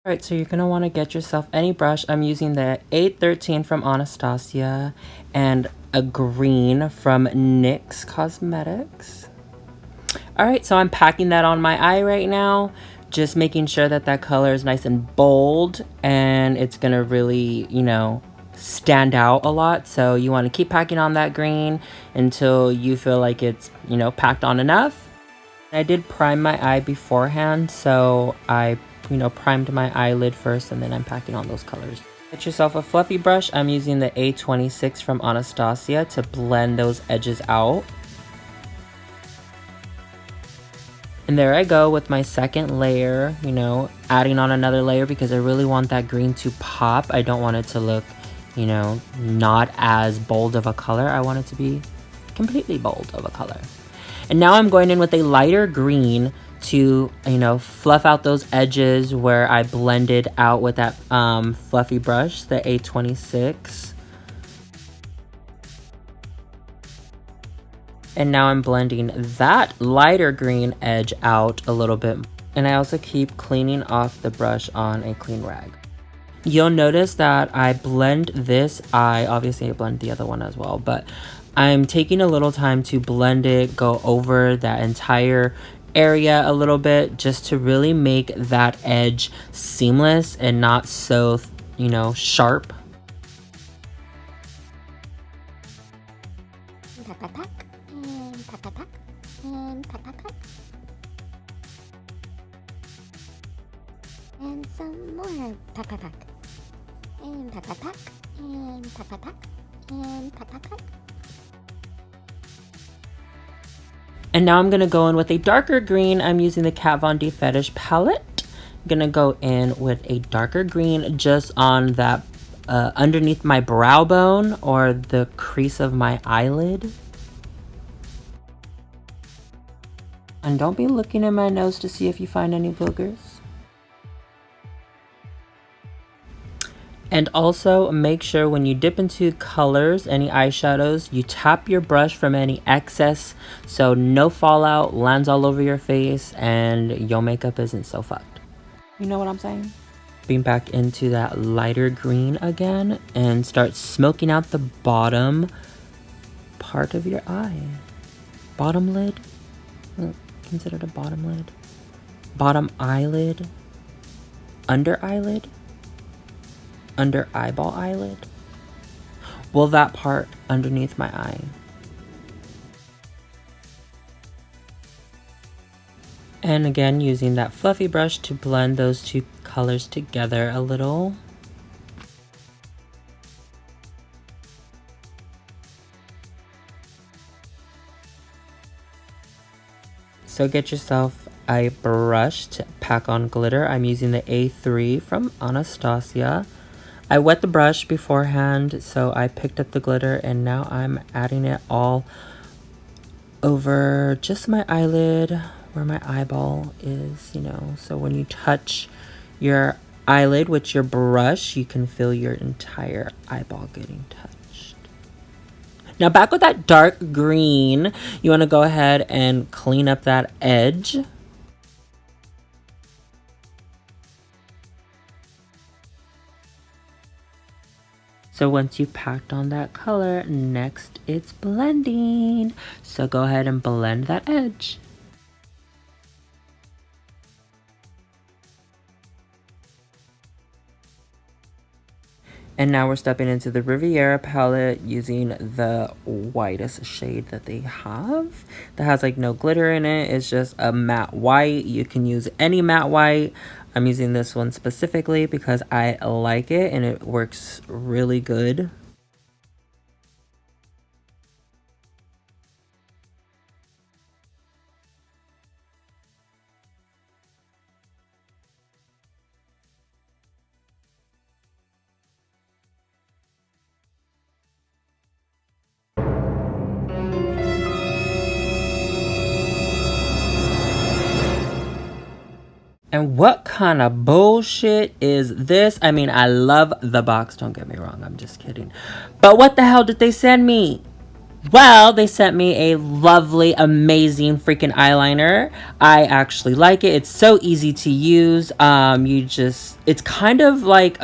Alright, so you're going to want to get yourself any brush. I'm using the 813 from Anastasia and a green from NYX Cosmetics. Alright, so I'm packing that on my eye right now. Just making sure that that color is nice and bold. And it's going to really, you know, stand out a lot. So you want to keep packing on that green until you feel like it's, you know, packed on enough. I did prime my eye beforehand, so I, you know, primed my eyelid first and then I'm packing on those colors. Get yourself a fluffy brush. I'm using the A26 from Anastasia to blend those edges out. And there I go with my second layer, you know, adding on another layer because I really want that green to pop. I don't want it to look, you know, not as bold of a color. I want it to be completely bold of a color. And now I'm going in with a lighter green to, you know, fluff out those edges where I blended out with that fluffy brush, the A26. And now I'm blending that lighter green edge out a little bit. And I also keep cleaning off the brush on a clean rag. You'll notice that I blend this eye, obviously I blend the other one as well, but I'm taking a little time to blend it, go over that entire area a little bit just to really make that edge seamless and not so, you know, sharp. Pack, pack, pack, and pack, pack, pack, and pack, pack, pack. And some more pack, pack, pack. And pack, pack, pack, and pack, pack, pack, and pack, pack, pack. And now I'm going to go in with a darker green. I'm using the Kat Von D Fetish palette. I'm going to go in with a darker green just on that underneath my brow bone or the crease of my eyelid. And don't be looking at my nose to see if you find any boogers. And also make sure when you dip into colors, any eyeshadows, you tap your brush from any excess so no fallout lands all over your face and your makeup isn't so fucked. You know what I'm saying? Being back into that lighter green again and start smoking out the bottom part of your eye. Bottom lid? Considered a bottom lid. Bottom eyelid. Under eyelid. Under eyeball eyelid. Well, that part underneath my eye. And again, using that fluffy brush to blend those two colors together a little. So get yourself a brush to pack on glitter. I'm using the A3 from Anastasia. I wet the brush beforehand, so I picked up the glitter and now I'm adding it all over just my eyelid where my eyeball is, you know. So when you touch your eyelid with your brush, you can feel your entire eyeball getting touched. Now back with that dark green, you want to go ahead and clean up that edge. So once you've packed on that color, next it's blending. So go ahead and blend that edge. And now we're stepping into the Riviera palette using the whitest shade that they have. That has like no glitter in it. It's just a matte white. You can use any matte white. I'm using this one specifically because I like it and it works really good. And what kind of bullshit is this? I mean, I love the box. Don't get me wrong. I'm just kidding. But what the hell did they send me? Well, they sent me a lovely, amazing freaking eyeliner. I actually like it. It's so easy to use. It's kind of like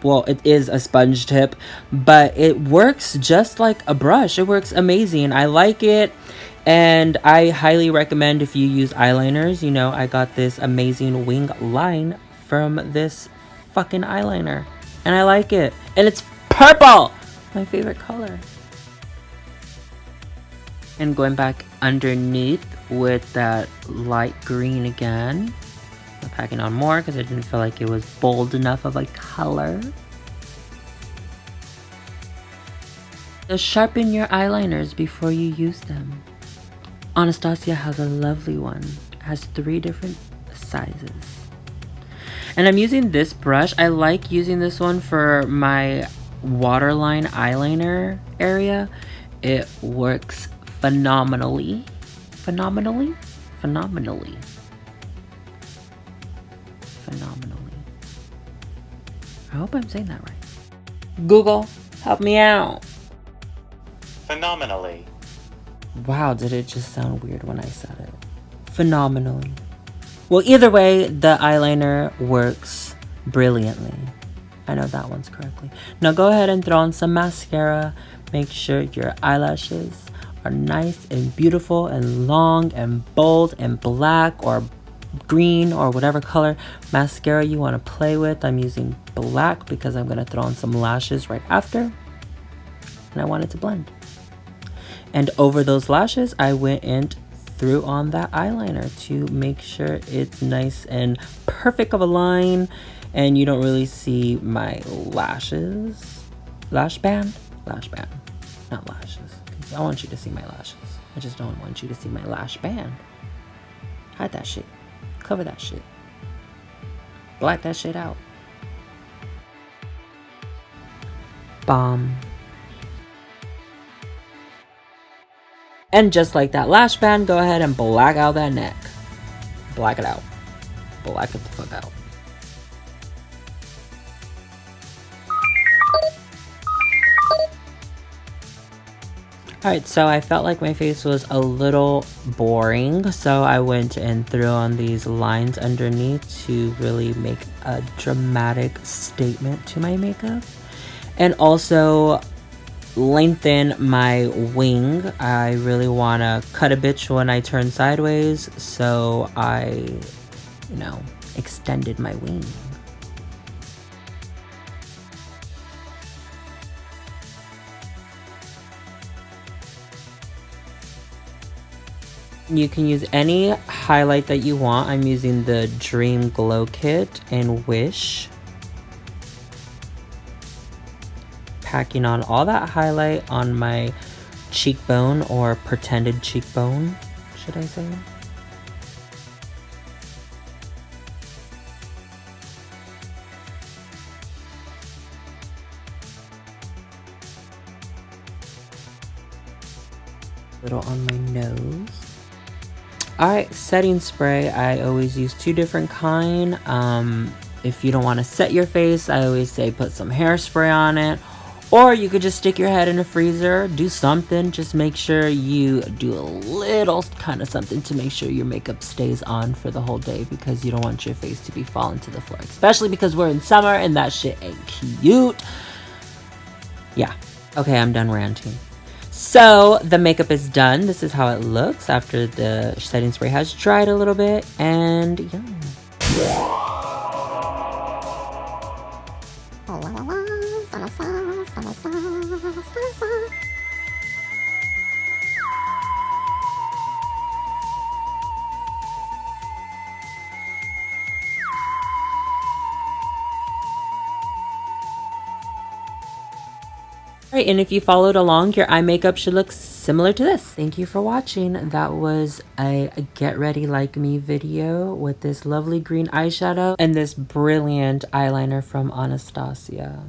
well, it is a sponge tip, but it works just like a brush. It works amazing. I like it. And I highly recommend if you use eyeliners. You know, I got this amazing wing line from this fucking eyeliner. And I like it. And it's purple! My favorite color. And going back underneath with that light green again. I'm packing on more because I didn't feel like it was bold enough of a color. So sharpen your eyeliners before you use them. Anastasia has a lovely one. It has 3 different sizes. And I'm using this brush. I like using this one for my waterline eyeliner area. It works phenomenally. Phenomenally. I hope I'm saying that right. Google, help me out. Phenomenally. Wow, did it just sound weird when I said it? Phenomenally. Well, either way, the eyeliner works brilliantly. I know that one's correctly. Now go ahead and throw on some mascara. Make sure your eyelashes are nice and beautiful and long and bold and black or green or whatever color mascara you want to play with. I'm using black because I'm going to throw on some lashes right after. And I want it to blend. And over those lashes, I went and threw on that eyeliner to make sure it's nice and perfect of a line. And you don't really see my lashes. Lash band, not lashes. I want you to see my lashes. I just don't want you to see my lash band. Hide that shit. Cover that shit. Black that shit out. Bomb. And just like that lash band, go ahead and black out that neck. Black it out. Black it the fuck out. Alright, so I felt like my face was a little boring, so I went and threw on these lines underneath to really make a dramatic statement to my makeup. And also lengthen my wing. I really want to cut a bitch when I turn sideways, so I, extended my wing. You can use any highlight that you want. I'm using the Dream Glow Kit in Wish. Packing on all that highlight on my cheekbone, or pretended cheekbone, should I say. Little on my nose. Alright, setting spray. I always use 2 different kind. If you don't want to set your face, I always say put some hairspray on it. Or you could just stick your head in a freezer, do something. Just make sure you do a little kind of something to make sure your makeup stays on for the whole day, because you don't want your face to be falling to the floor. Especially because we're in summer and that shit ain't cute. Yeah. Okay, I'm done ranting. So the makeup is done. This is how it looks after the setting spray has dried a little bit. And yeah. Alright, and if you followed along, your eye makeup should look similar to this. Thank you for watching. That was a get ready like me video with this lovely green eyeshadow and this brilliant eyeliner from Anastasia.